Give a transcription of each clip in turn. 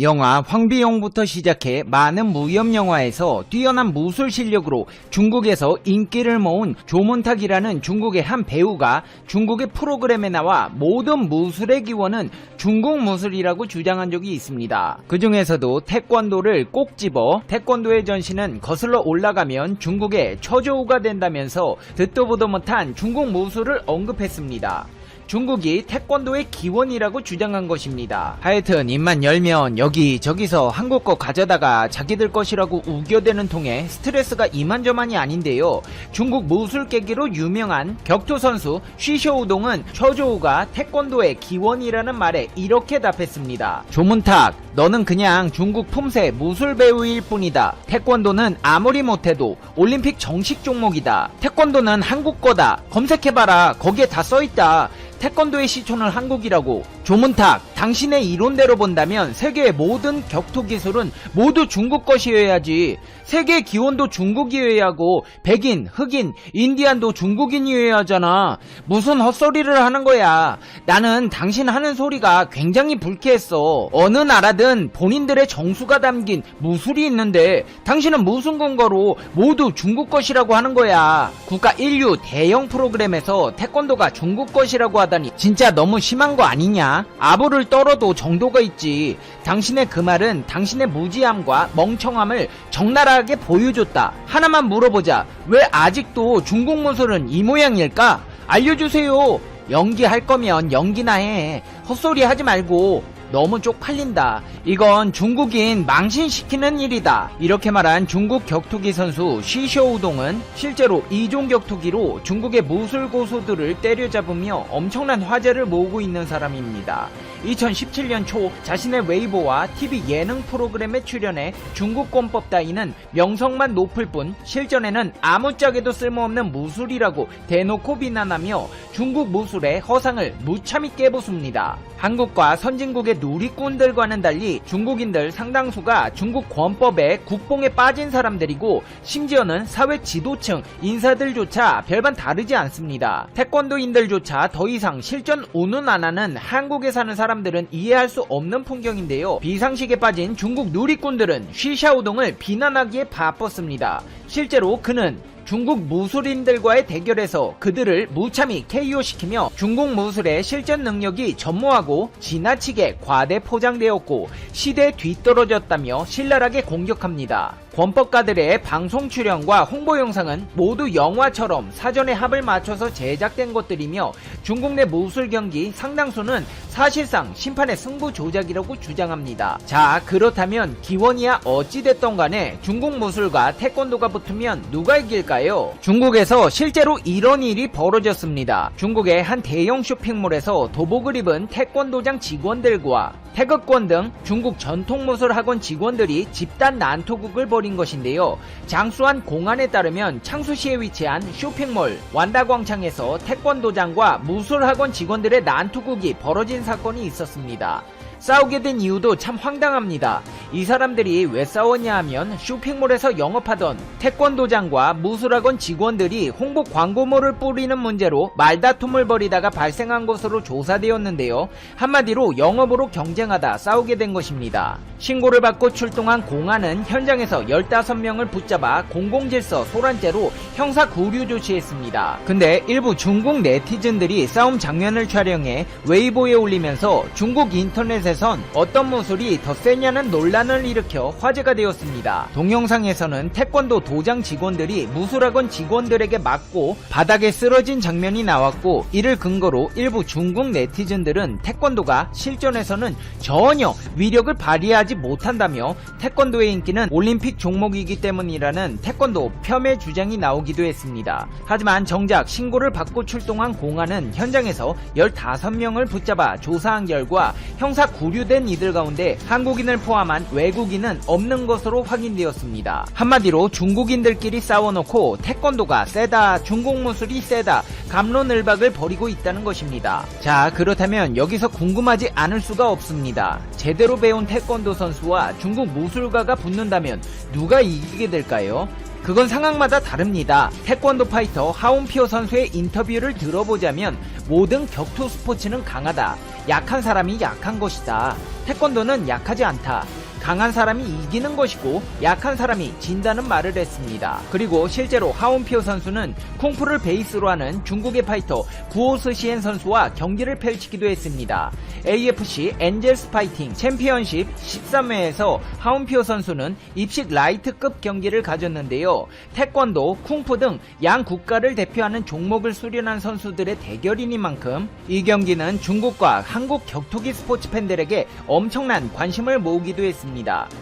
영화 황비용부터 시작해 많은 무협 영화에서 뛰어난 무술 실력으로 중국에서 인기를 모은 조문탁이라는 중국의 한 배우가 중국의 프로그램에 나와 모든 무술의 기원은 중국 무술이라고 주장한 적이 있습니다. 그 중에서도 태권도를 꼭 집어 태권도의 전신은 거슬러 올라가면 중국의 처조우가 된다면서 듣도 보도 못한 중국 무술을 언급했습니다. 중국이 태권도의 기원이라고 주장한 것입니다. 하여튼 입만 열면 여기저기서 한국 거 가져다가 자기들 것이라고 우겨대는 통에 스트레스가 이만저만이 아닌데요. 중국 무술 깨기로 유명한 격투선수 쉬쇼우동은 처조우가 태권도의 기원이라는 말에 이렇게 답했습니다. 조문탁, 너는 그냥 중국 품새 무술 배우일 뿐이다. 태권도는 아무리 못해도 올림픽 정식 종목이다. 태권도는 한국 거다. 검색해봐라. 거기에 다 써있다. 태권도의 시초는 한국이라고. 조문탁, 당신의 이론대로 본다면 세계의 모든 격투 기술은 모두 중국 것이어야지. 세계의 기원도 중국이어야 하고 백인, 흑인, 인디안도 중국인이어야 하잖아. 무슨 헛소리를 하는 거야. 나는 당신 하는 소리가 굉장히 불쾌했어. 어느 나라든 본인들의 정수가 담긴 무술이 있는데 당신은 무슨 근거로 모두 중국 것이라고 하는 거야. 국가 인류 대형 프로그램에서 태권도가 중국 것이라고 하다니 진짜 너무 심한 거 아니냐? 아부를 떨어도 정도가 있지. 당신의 그 말은 당신의 무지함과 멍청함을 적나라하게 보여줬다. 하나만 물어보자. 왜 아직도 중국 무술은 이 모양일까? 알려주세요. 연기할 거면 연기나 해. 헛소리 하지 말고. 너무 쪽팔린다. 이건 중국인 망신시키는 일이다. 이렇게 말한 중국 격투기 선수 쉬쇼우동은 실제로 이종 격투기로 중국의 무술 고수들을 때려잡으며 엄청난 화제를 모으고 있는 사람입니다. 2017년 초 자신의 웨이보와 TV 예능 프로그램에 출연해 중국 권법 따위는 명성만 높을 뿐 실전에는 아무짝에도 쓸모없는 무술이라고 대놓고 비난하며 중국 무술의 허상을 무참히 깨부숩니다. 한국과 선진국의 누리꾼들과는 달리 중국인들 상당수가 중국 권법에 국뽕에 빠진 사람들이고 심지어는 사회 지도층 인사들조차 별반 다르지 않습니다. 태권도인들조차 더 이상 실전 운운 안 하는 한국에 사는 사람들은 이해할 수 없는 풍경인데요. 비상식에 빠진 중국 누리꾼들은 쉬샤오동을 비난하기에 바빴습니다. 실제로 그는 중국 무술인들과의 대결에서 그들을 무참히 KO시키며 중국 무술의 실전 능력이 전무하고 지나치게 과대 포장되었고 시대에 뒤떨어졌다며 신랄하게 공격합니다. 권법가들의 방송 출연과 홍보 영상은 모두 영화처럼 사전에 합을 맞춰서 제작된 것들이며 중국 내 무술 경기 상당수는 사실상 심판의 승부 조작이라고 주장합니다. 자, 그렇다면 기원이야 어찌됐던 간에 중국 무술과 태권도가 붙으면 누가 이길까요? 중국에서 실제로 이런 일이 벌어졌습니다. 중국의 한 대형 쇼핑몰에서 도복을 입은 태권도장 직원들과 태극권 등 중국 전통무술 학원 직원들이 집단 난투극을 벌인 것인데요. 장수한 공안에 따르면 창수시에 위치한 쇼핑몰 완다광창에서 태권도장과 무술학원 직원들의 난투극이 벌어진 사건이 있었습니다. 싸우게 된 이유도 참 황당합니다. 이 사람들이 왜 싸웠냐 하면 쇼핑몰에서 영업하던 태권도장과 무술학원 직원들이 홍보 광고물을 뿌리는 문제로 말다툼을 벌이다가 발생한 것으로 조사되었는데요. 한마디로 영업으로 경쟁하다 싸우게 된 것입니다. 신고를 받고 출동한 공안은 현장에서 15명을 붙잡아 공공질서 소란죄로 형사 구류 조치했습니다. 근데 일부 중국 네티즌들이 싸움 장면을 촬영해 웨이보에 올리면서 중국 인터넷에선 어떤 무술이 더 세냐는 논란을 일으켜 화제가 되었습니다. 동영상에서는 태권도 도장 직원들이 무술학원 직원들에게 맞고 바닥에 쓰러진 장면이 나왔고 이를 근거로 일부 중국 네티즌들은 태권도가 실전에서는 전혀 위력을 발휘하지 못한다며 태권도의 인기는 올림픽 종목이기 때문이라는 태권도 폄훼 주장이 나오기도 했습니다. 하지만 정작 신고를 받고 출동한 공안은 현장에서 15명을 붙잡아 조사한 결과 형사 구류된 이들 가운데 한국인을 포함한 외국인은 없는 것으로 확인되었습니다. 한마디로 중국인들끼리 싸워놓고 태권도가 세다, 중국 무술이 세다, 갑론을박을 벌이고 있다는 것입니다. 자, 그렇다면 여기서 궁금하지 않을 수가 없습니다. 제대로 배운 태권도 선수와 중국 무술가가 붙는다면 누가 이기게 될까요? 그건 상황마다 다릅니다. 태권도 파이터 하온피오 선수의 인터뷰를 들어보자면 모든 격투 스포츠는 강하다. 약한 사람이 약한 것이다. 태권도는 약하지 않다. 강한 사람이 이기는 것이고 약한 사람이 진다는 말을 했습니다. 그리고 실제로 하온피오 선수는 쿵푸를 베이스로 하는 중국의 파이터 구오스시엔 선수와 경기를 펼치기도 했습니다. AFC 엔젤스 파이팅 챔피언십 13회에서 하온피오 선수는 입식 라이트급 경기를 가졌는데요. 태권도, 쿵푸 등 양 국가를 대표하는 종목을 수련한 선수들의 대결이니만큼 이 경기는 중국과 한국 격투기 스포츠 팬들에게 엄청난 관심을 모으기도 했습니다.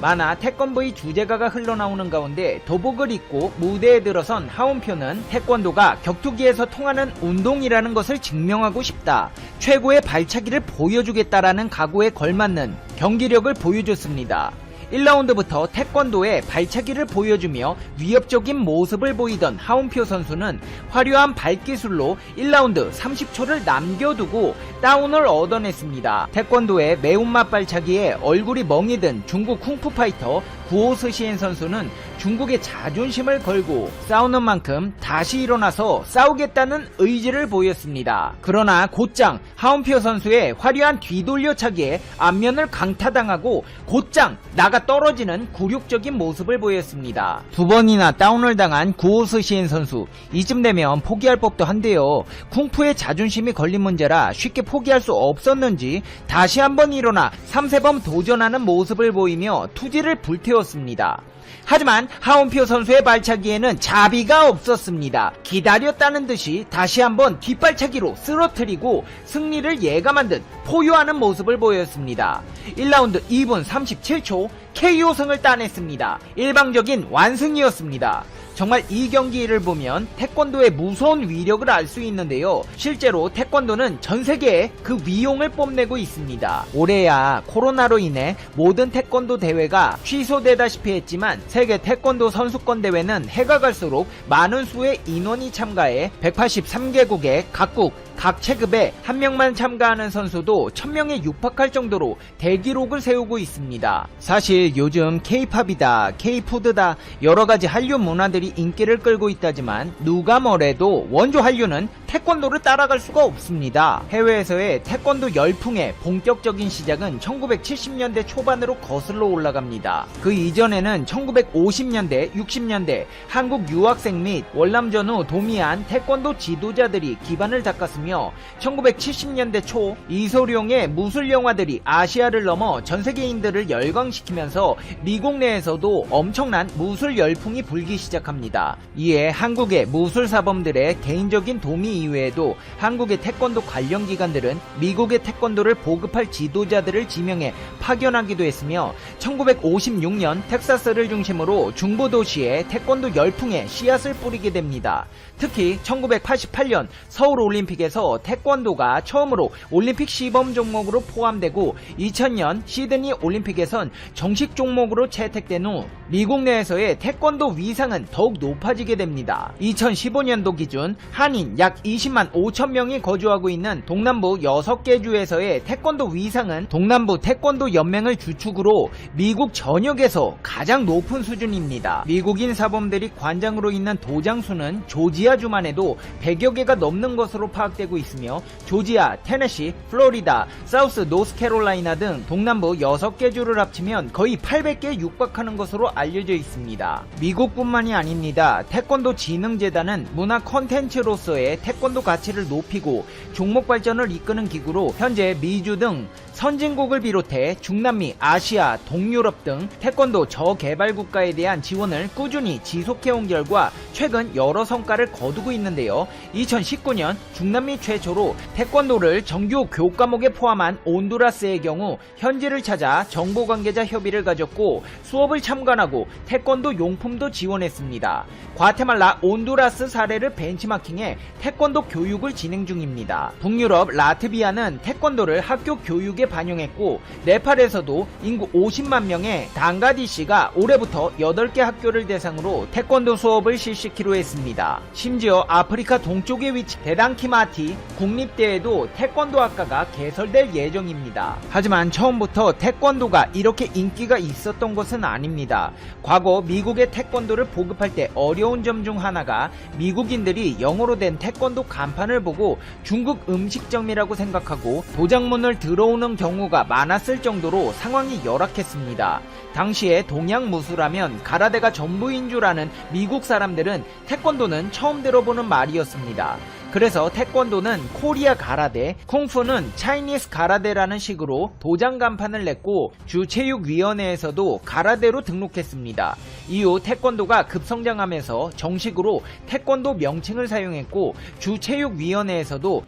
만화 태권브이 주제가가 흘러나오는 가운데 도복을 입고 무대에 들어선 하온표는 태권도가 격투기에서 통하는 운동이라는 것을 증명하고 싶다. 최고의 발차기를 보여주겠다라는 각오에 걸맞는 경기력을 보여줬습니다. 1라운드부터 태권도의 발차기를 보여주며 위협적인 모습을 보이던 하온표 선수는 화려한 발기술로 1라운드 30초를 남겨두고 다운을 얻어냈습니다. 태권도의 매운맛 발차기에 얼굴이 멍이 든 중국 쿵푸 파이터 구오스시엔 선수는 중국의 자존심을 걸고 싸우는 만큼 다시 일어나서 싸우겠다는 의지를 보였습니다. 그러나 곧장 하온피오 선수의 화려한 뒤돌려차기에 앞면을 강타당하고 곧장 나가 떨어지는 굴욕적인 모습을 보였습니다. 두 번이나 다운을 당한 구오스시엔 선수, 이쯤 되면 포기할 법도 한데요. 쿵푸의 자존심이 걸린 문제라 쉽게 포기할 수 없었는지 다시 한번 일어나 3세범 도전하는 모습을 보이며 투지를 불태웠습니다. 하지만 하온피오 선수의 발차기에는 자비가 없었습니다. 기다렸다는 듯이 다시 한번 뒷발차기로 쓰러뜨리고 승리를 예감한 듯 포효하는 모습을 보였습니다. 1라운드 2분 37초 KO승을 따냈습니다. 일방적인 완승이었습니다. 정말 이 경기를 보면 태권도의 무서운 위력을 알 수 있는데요. 실제로 태권도는 전 세계에 그 위용을 뽐내고 있습니다. 올해야 코로나로 인해 모든 태권도 대회가 취소되다시피 했지만 세계 태권도 선수권 대회는 해가 갈수록 많은 수의 인원이 참가해 183개국의 각국 각 체급에 한 명만 참가하는 선수도 1000명에 육박할 정도로 대기록을 세우고 있습니다. 사실 요즘 K-팝이다, K-푸드다 여러가지 한류 문화들이 인기를 끌고 있다지만 누가 뭐래도 원조 한류는 태권도를 따라갈 수가 없습니다. 해외에서의 태권도 열풍의 본격적인 시작은 1970년대 초반으로 거슬러 올라갑니다. 그 이전에는 1950년대, 60년대 한국 유학생 및 월남 전후 도미한 태권도 지도자들이 기반을 닦았으며 1970년대 초 이소룡의 무술 영화들이 아시아를 넘어 전세계인들을 열광시키면서 미국 내에서도 엄청난 무술 열풍이 불기 시작합니다. 이에 한국의 무술 사범들의 개인적인 도미 이외에도 한국의 태권도 관련 기관들은 미국의 태권도를 보급할 지도자들을 지명해 파견하기도 했으며 1956년 텍사스를 중심으로 중부 도시에 태권도 열풍에 씨앗을 뿌리게 됩니다. 특히 1988년 서울 올림픽에서 태권도가 처음으로 올림픽 시범 종목으로 포함되고 2000년 시드니 올림픽에선 정식 종목으로 채택된 후 미국 내에서의 태권도 위상은 더욱 높아지게 됩니다. 2015년도 기준 한인 약 20만 5천 명이 거주하고 있는 동남부 6개 주에서의 태권도 위상은 동남부 태권도 연맹을 주축으로 미국 전역에서 가장 높은 수준입니다. 미국인 사범들이 관장으로 있는 도장 수는 조지아주만 해도 100여 개가 넘는 것으로 파악되고 있으며 조지아, 테네시, 플로리다, 사우스 노스캐롤라이나 등 동남부 6개 주를 합치면 거의 800개에 육박하는 것으로 알려져 있습니다. 미국뿐만이 아닙니다. 태권도 진흥재단은 문화 콘텐츠로서의 태권도 가치를 높이고 종목 발전을 이끄는 기구로 현재 미주 등 선진국을 비롯해 중남미, 아시아, 동유럽 등 태권도 저개발 국가에 대한 지원을 꾸준히 지속해온 결과 최근 여러 성과를 거두고 있는데요. 2019년 중남미 최초로 태권도를 정규 교과목에 포함한 온두라스의 경우 현지를 찾아 정보관계자 협의를 가졌고 수업을 참관하고 태권도 용품도 지원했습니다. 과테말라, 온두라스 사례를 벤치마킹해 태권도 교육을 진행 중입니다. 북유럽 라트비아는 태권도를 학교 교육에 반영했고 네팔에서도 인구 50만 명의 당가디시가 올해부터 8개 학교를 대상으로 태권도 수업을 실시키로 했습니다. 심지어 아프리카 동쪽에 위치한 데당키마티 같이 국립대에도 태권도 학과가 개설될 예정입니다. 하지만 처음부터 태권도가 이렇게 인기가 있었던 것은 아닙니다. 과거 미국의 태권도를 보급할 때 어려운 점 중 하나가 미국인들이 영어로 된 태권도 간판을 보고 중국 음식점이라고 생각하고 도장문을 들어오는 경우가 많았을 정도로 상황이 열악했습니다. 당시에 동양 무술하면 가라데가 전부인 줄 아는 미국 사람들은 태권도는 처음 들어보는 말이었습니다. 그래서 태권도는 코리아 가라데, 콩푸는 차이니스 가라데라는 식으로 도장 간판을 냈고 주체육위원회에서도 가라데로 등록했습니다. 이후 태권도가 급성장하면서 정식으로 태권도 명칭을 사용했고 주체육위원회에서도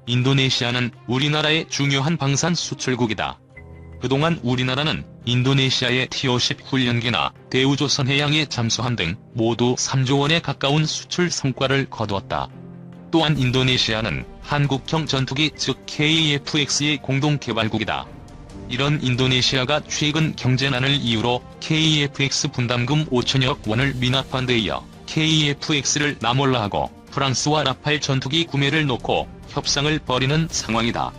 인도네시아는 우리나라의 중요한 방산 수출국이다. 그동안 우리나라는 인도네시아의 T-50 훈련기나 대우조선해양에 잠수함 등 모두 3조 원에 가까운 수출 성과를 거두었다. 또한 인도네시아는 한국형 전투기 즉 KF-X의 공동개발국이다. 이런 인도네시아가 최근 경제난을 이유로 KF-X 분담금 5천억 원을 미납한 데 이어 KF-X를 나몰라하고 프랑스와 라팔 전투기 구매를 놓고 협상을 벌이는 상황이다.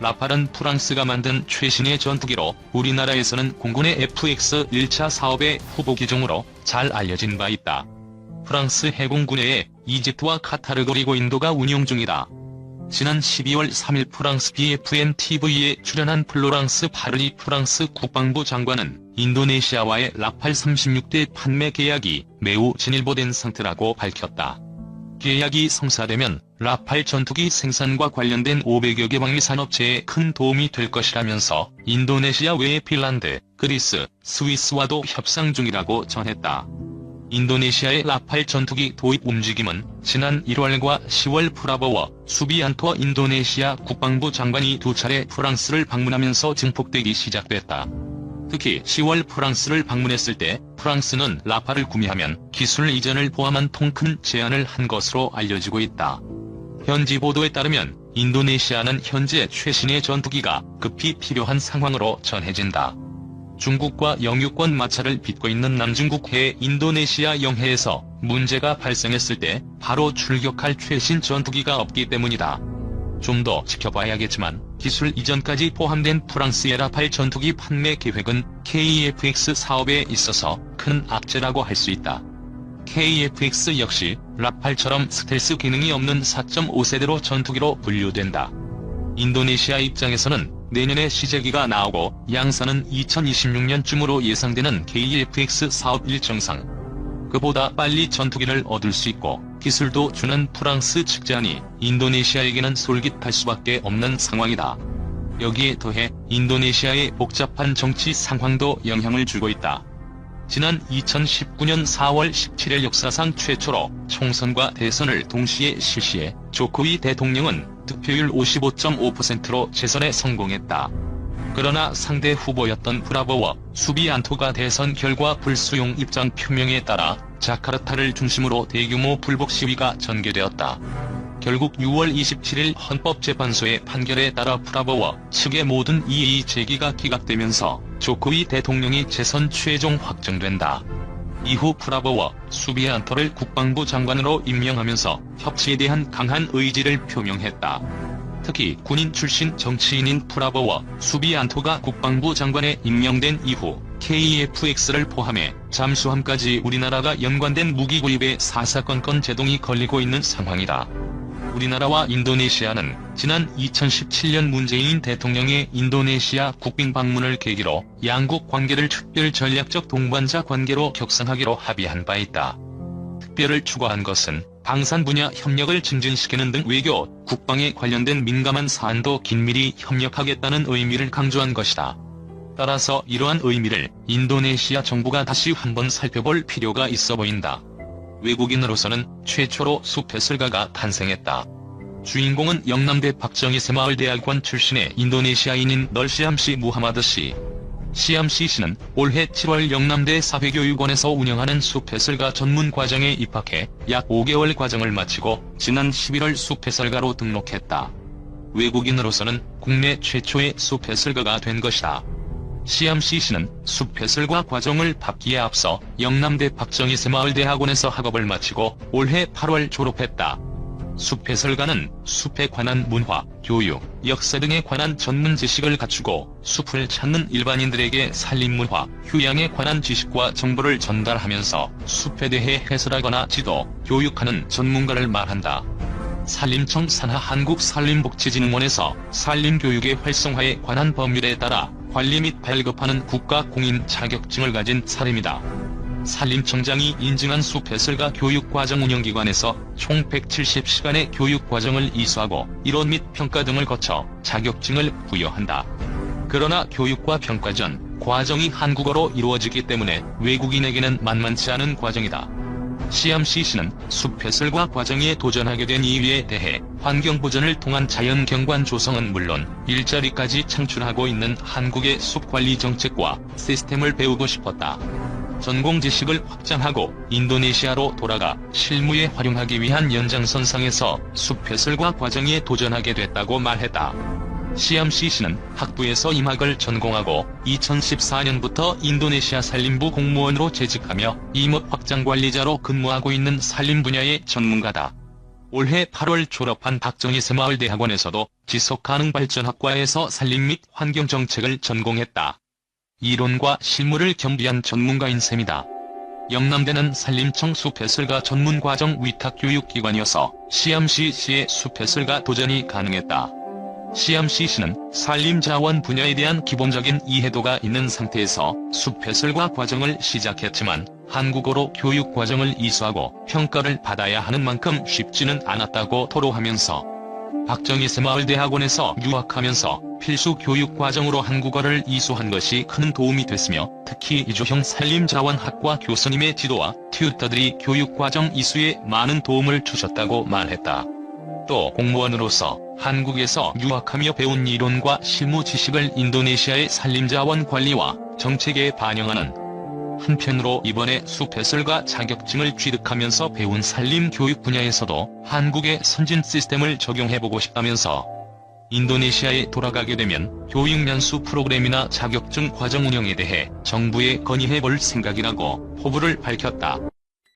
라팔은 프랑스가 만든 최신의 전투기로 우리나라에서는 공군의 FX 1차 사업의 후보 기종으로 잘 알려진 바 있다. 프랑스 해공군 외에 이집트와 카타르 그리고 인도가 운용 중이다. 지난 12월 3일 프랑스 BFM TV에 출연한 플로랑스 파르리 프랑스 국방부 장관은 인도네시아와의 라팔 36대 판매 계약이 매우 진일보된 상태라고 밝혔다. 계약이 성사되면 라팔 전투기 생산과 관련된 500여 개 방위 산업체에 큰 도움이 될 것이라면서 인도네시아 외에 핀란드, 그리스, 스위스와도 협상 중이라고 전했다. 인도네시아의 라팔 전투기 도입 움직임은 지난 1월과 10월 프라보워 수비안토 인도네시아 국방부 장관이 두 차례 프랑스를 방문하면서 증폭되기 시작됐다. 특히 10월 프랑스를 방문했을 때 프랑스는 라팔을 구매하면 기술 이전을 포함한 통큰 제안을 한 것으로 알려지고 있다. 현지 보도에 따르면 인도네시아는 현재 최신의 전투기가 급히 필요한 상황으로 전해진다. 중국과 영유권 마찰을 빚고 있는 남중국해의 인도네시아 영해에서 문제가 발생했을 때 바로 출격할 최신 전투기가 없기 때문이다. 좀 더 지켜봐야겠지만 기술 이전까지 포함된 프랑스의 라팔 전투기 판매 계획은 KF-X 사업에 있어서 큰 악재라고 할 수 있다. KF-X 역시 라팔처럼 스텔스 기능이 없는 4.5세대로 전투기로 분류된다. 인도네시아 입장에서는 내년에 시제기가 나오고 양산은 2026년쯤으로 예상되는 KF-X 사업 일정상 그보다 빨리 전투기를 얻을 수 있고 기술도 주는 프랑스 측자니 인도네시아에게는 솔깃할 수밖에 없는 상황이다. 여기에 더해 인도네시아의 복잡한 정치 상황도 영향을 주고 있다. 지난 2019년 4월 17일 역사상 최초로 총선과 대선을 동시에 실시해 조코위 대통령은 득표율 55.5%로 재선에 성공했다. 그러나 상대 후보였던 프라보워 수비안토가 대선 결과 불수용 입장 표명에 따라 자카르타를 중심으로 대규모 불복 시위가 전개되었다. 결국 6월 27일 헌법재판소의 판결에 따라 프라보워 측의 모든 이의 제기가 기각되면서 조코위 대통령이 재선 최종 확정된다. 이후 프라보워 수비안토를 국방부 장관으로 임명하면서 협치에 대한 강한 의지를 표명했다. 특히 군인 출신 정치인인 프라보워 수비안토가 국방부 장관에 임명된 이후 KF-X를 포함해 잠수함까지 우리나라가 연관된 무기 구입에 사사건건 제동이 걸리고 있는 상황이다. 우리나라와 인도네시아는 지난 2017년 문재인 대통령의 인도네시아 국빈 방문을 계기로 양국 관계를 특별 전략적 동반자 관계로 격상하기로 합의한 바 있다. 특별을 추가한 것은 방산 분야 협력을 증진시키는 등 외교, 국방에 관련된 민감한 사안도 긴밀히 협력하겠다는 의미를 강조한 것이다. 따라서 이러한 의미를 인도네시아 정부가 다시 한번 살펴볼 필요가 있어 보인다. 외국인으로서는 최초로 숲해설가가 탄생했다. 주인공은 영남대 박정희 새마을대학원 출신의 인도네시아인인 널시암시 무하마드 씨. 시암시 씨는 올해 7월 영남대 사회교육원에서 운영하는 숲해설가 전문 과정에 입학해 약 5개월 과정을 마치고 지난 11월 숲해설가로 등록했다. 외국인으로서는 국내 최초의 숲해설가가 된 것이다. 시암시 씨는 숲해설가 과정을 밟기에 앞서 영남대 박정희 새마을대학원에서 학업을 마치고 올해 8월 졸업했다. 숲 해설가는 숲에 관한 문화, 교육, 역사 등에 관한 전문 지식을 갖추고 숲을 찾는 일반인들에게 산림문화, 휴양에 관한 지식과 정보를 전달하면서 숲에 대해 해설하거나 지도, 교육하는 전문가를 말한다. 산림청 산하 한국산림복지진흥원에서 산림교육의 활성화에 관한 법률에 따라 관리 및 발급하는 국가 공인 자격증을 가진 사람이다. 산림청장이 인증한 숲해설가 교육과정 운영기관에서 총 170시간의 교육과정을 이수하고 이론 및 평가 등을 거쳐 자격증을 부여한다. 그러나 교육과 평가 전 과정이 한국어로 이루어지기 때문에 외국인에게는 만만치 않은 과정이다. CMCC는 숲해설가 과정에 도전하게 된 이유에 대해 환경보전을 통한 자연경관 조성은 물론 일자리까지 창출하고 있는 한국의 숲관리 정책과 시스템을 배우고 싶었다. 전공 지식을 확장하고 인도네시아로 돌아가 실무에 활용하기 위한 연장선상에서 숲해설가 과정에 도전하게 됐다고 말했다. CMCC는 학부에서 임학을 전공하고 2014년부터 인도네시아 산림부 공무원으로 재직하며 임업 확장 관리자로 근무하고 있는 산림 분야의 전문가다. 올해 8월 졸업한 박정희 새마을대학원에서도 지속가능발전학과에서 산림 및 환경정책을 전공했다. 이론과 실무를 겸비한 전문가인 셈이다. 영남대는 산림청 숲해설가 전문과정 위탁교육기관이어서 CMCC의 숲해설가 도전이 가능했다. CMCC는 산림자원 분야에 대한 기본적인 이해도가 있는 상태에서 숲해설가 과정을 시작했지만 한국어로 교육과정을 이수하고 평가를 받아야 하는 만큼 쉽지는 않았다고 토로하면서 박정희 새마을대학원에서 유학하면서 필수 교육과정으로 한국어를 이수한 것이 큰 도움이 됐으며 특히 이주형 산림자원학과 교수님의 지도와 튜터들이 교육과정 이수에 많은 도움을 주셨다고 말했다. 또 공무원으로서 한국에서 유학하며 배운 이론과 실무 지식을 인도네시아의 산림자원 관리와 정책에 반영하는 한편으로 이번에 숲해설가 자격증을 취득하면서 배운 산림 교육 분야에서도 한국의 선진 시스템을 적용해보고 싶다면서 인도네시아에 돌아가게 되면 교육연수 프로그램이나 자격증 과정 운영에 대해 정부에 건의해볼 생각이라고 포부를 밝혔다.